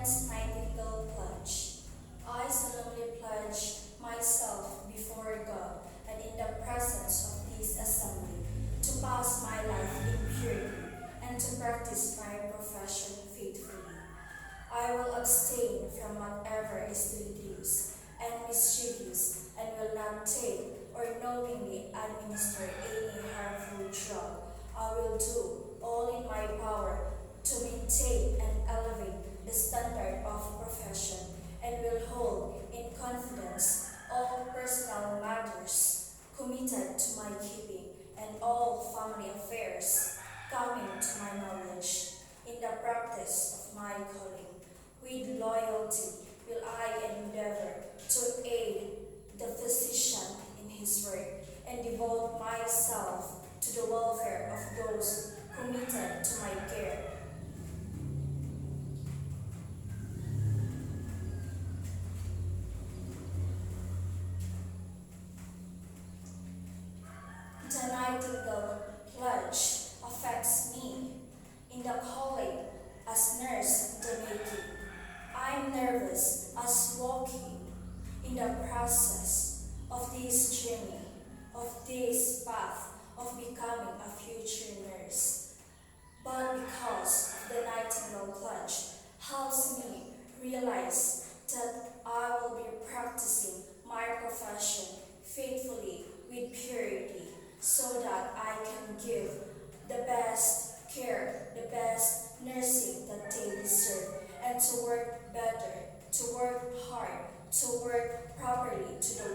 Florence Nightingale pledge. I solemnly pledge myself before God and in the presence of this assembly to pass my life in purity and to practice my profession faithfully. I will abstain from whatever is rebellious and mischievous, and will not take or knowingly administer any harmful drug. I will do all in my power to maintain and elevate the standard of profession, and will hold in confidence all personal matters committed to my keeping, and all family affairs coming to my knowledge. In the practice of my calling, with loyalty will I endeavor to aid the physician in his work, and devote myself to the welfare of those committed to my care. The Nightingale pledge affects me in the calling as nurse in the making. I am nervous as walking in the process of this journey, of this path of becoming a future nurse. But because the Nightingale pledge helps me realize that I will be practicing my profession faithfully with purity, so that I can give the best care, the best nursing that they deserve, and to work better, to work hard, to work properly to the